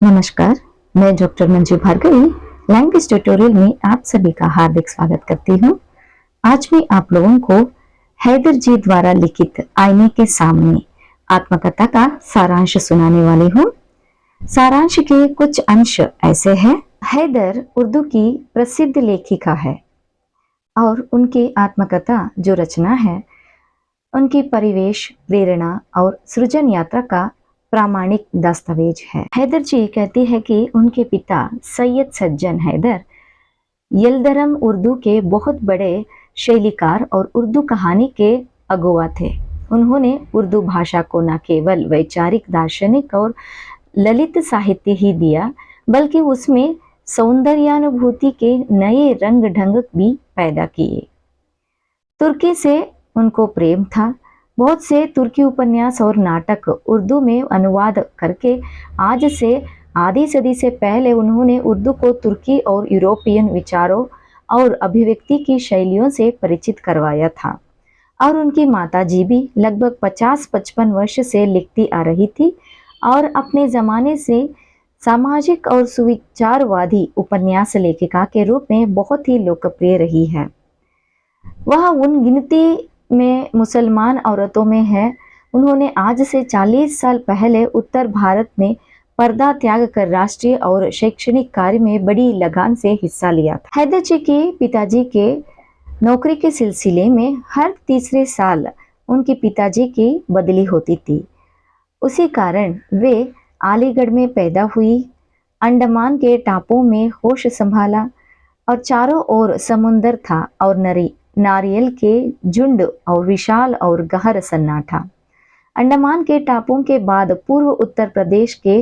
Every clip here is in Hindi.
नमस्कार, मैं doctor Manju Bhargavi language tutorial में आप सभी का हार्दिक स्वागत करती हूँ। आज मैं आप लोगों को हैदर जी द्वारा लिखित आईने के सामने आत्मकथा का सारांश सुनाने वाली हूँ। सारांश के कुछ अंश ऐसे हैं। हैदर उर्दू की प्रसिद्ध लेखिका है और उनकी आत्मकथा जो रचना है उनकी परिवेश, प्रेरणा और सृजन यात्रा का प्रामाणिक दस्तावेज है। हैदर जी कहती है कि उनके पिता सैयद सज्जन हैदर यलदरम उर्दू के बहुत बड़े शैलीकार और उर्दू कहानी के अगुवा थे। उन्होंने उर्दू भाषा को न केवल वैचारिक, दार्शनिक और ललित साहित्य ही दिया, बल्कि उसमें सौंदर्यानुभूति के नए रंग ढंग भी पैदा किए। तुर्की से उनको प्रेम था। बहुत से तुर्की उपन्यास और नाटक उर्दू में अनुवाद करके आज से आधी सदी से पहले उन्होंने उर्दू को तुर्की और यूरोपियन विचारों और अभिव्यक्ति की शैलियों से परिचित करवाया था। और उनकी माता जी भी लगभग 50-55 वर्ष से लिखती आ रही थी और अपने ज़माने से सामाजिक और सुविचारवादी उपन्यास लेखिका के रूप में बहुत ही लोकप्रिय रही है। वह उन गिनती में मुसलमान औरतों में है। उन्होंने आज से 40 साल पहले उत्तर भारत में पर्दा त्याग कर राष्ट्रीय और शैक्षणिक कार्य में बड़ी लगान से हिस्सा लिया था। हैदर जी के पिताजी के नौकरी के सिलसिले में हर तीसरे साल उनके पिताजी की बदली होती थी। उसी कारण वे अलीगढ़ में पैदा हुई, अंडमान के टापुओं में होश संभाला और चारों ओर समुंदर था और नारियल के झुंड और विशाल और गहर सन्नाटा। अंडमान के टापुओं के बाद पूर्व उत्तर प्रदेश के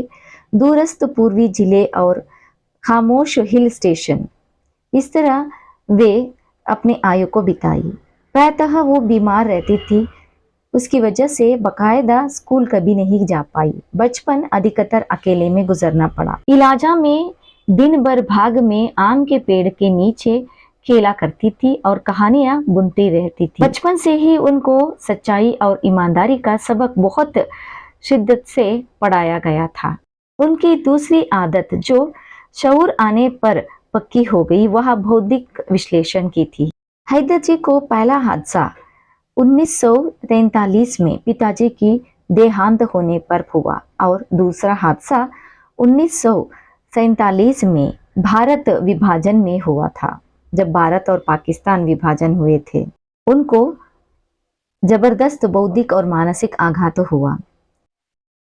दूरस्थ पूर्वी जिले और खामोश हिल स्टेशन। इस तरह वे अपनी आयु को बिताई। प्रायतः वो बीमार रहती थी, उसकी वजह से बकायदा स्कूल कभी नहीं जा पाई। बचपन अधिकतर अकेले में गुजरना पड़ा। इलाजा में दिन भर भाग में आम के पेड़ के नीचे खेला करती थी और कहानियां बुनती रहती थी। बचपन से ही उनको सच्चाई और ईमानदारी का सबक बहुत शिद्दत से पढ़ाया गया था। उनकी दूसरी आदत जो शऊर आने पर पक्की हो गई, वह बौद्धिक विश्लेषण की थी। हैदर जी को पहला हादसा 1943 में पिताजी की देहांत होने पर हुआ और दूसरा हादसा 1947 में भारत विभाजन में हुआ था, जब भारत और पाकिस्तान विभाजन हुए थे। उनको जबरदस्त बौद्धिक और मानसिक आघात हुआ।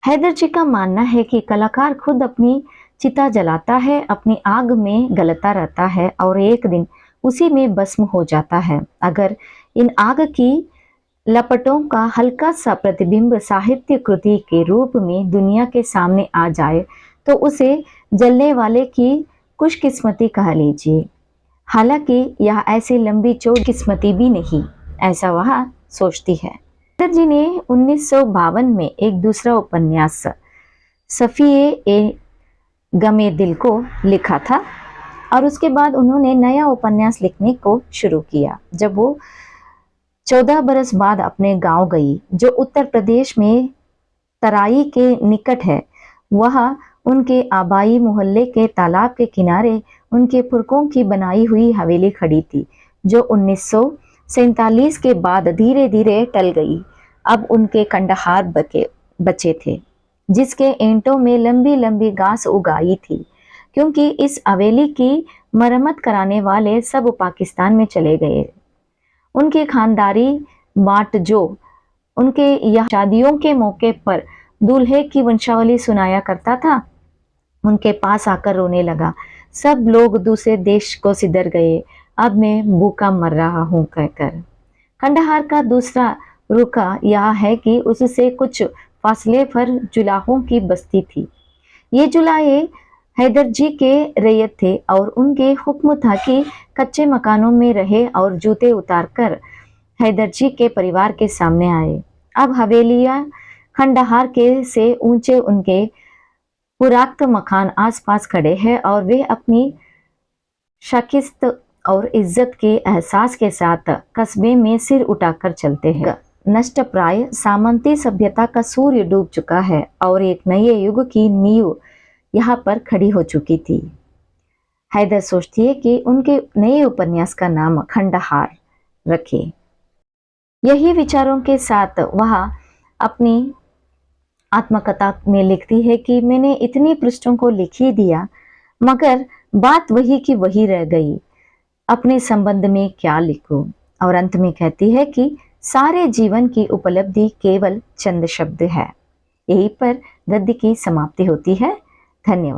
हैदर जी का मानना है कि कलाकार खुद अपनी चिता जलाता है, अपनी आग में गलता रहता है और एक दिन उसी में भस्म हो जाता है। अगर इन आग की लपटों का हल्का सा प्रतिबिंब साहित्य कृति के रूप में दुनिया के सामने आ जाए तो उसे जलने वाले की खुशकिस्मती कह लीजिए। हालांकि यह ऐसी लंबी चौड़ी किस्मती भी नहीं, ऐसा वह सोचती है। हैदर जी ने 1952 में एक दूसरा उपन्यास सफ़िए ए गमे दिल को लिखा था और उसके बाद उन्होंने नया उपन्यास लिखने को शुरू किया। जब वो 14 बरस बाद अपने गांव गई, जो उत्तर प्रदेश में तराई के निकट है, वह उनके आबाई मोहल्ले के तालाब के किनारे उनके पुरखों की बनाई हुई हवेली खड़ी थी, जो 1947 के बाद धीरे धीरे टल गई। अब उनके खंडहार बचे थे, जिसके ईंटों में लंबी लंबी घास उगाई थी, क्योंकि इस हवेली की मरम्मत कराने वाले सब पाकिस्तान में चले गए। उनके खानदारी बाट जो उनके यहाँ शादियों के मौके पर दूल्हे की वंशावली सुनाया करता था, उनके पास आकर रोने लगा। सब लोग दूसरे देश को सिधर गए, अब मैं भूखा मर रहा हूँ कहकर। खंडहार का दूसरा रुका यह है कि उससे कुछ फासले पर जुलाहों की बस्ती थी। ये जुलाहे हैदर जी के रैयत थे और उनके हुक्म था कि कच्चे मकानों में रहे और जूते उतारकर हैदर जी के परिवार के सामने आए। अब हवेलियां खंडहार के से ऊंचे उनके पुरातन मकान आसपास खड़े हैं और वे अपनी शकिस्त और इज्जत के एहसास के साथ कस्बे में सिर उठाकर चलते हैं। नष्ट प्राय सामंती सभ्यता का सूर्य डूब चुका है और एक नए युग की नींव यहाँ पर खड़ी हो चुकी थी। हैदर सोचती है कि उनके नए उपन्यास का नाम खंडहार रखे। यही विचारों के साथ वह अपनी आत्मकथा में लिखती है कि मैंने इतनी पृष्ठों को लिख ही दिया, मगर बात वही की वही रह गई, अपने संबंध में क्या लिखूं। और अंत में कहती है कि सारे जीवन की उपलब्धि केवल चंद शब्द है। यहीं पर गद्य की समाप्ति होती है। धन्यवाद।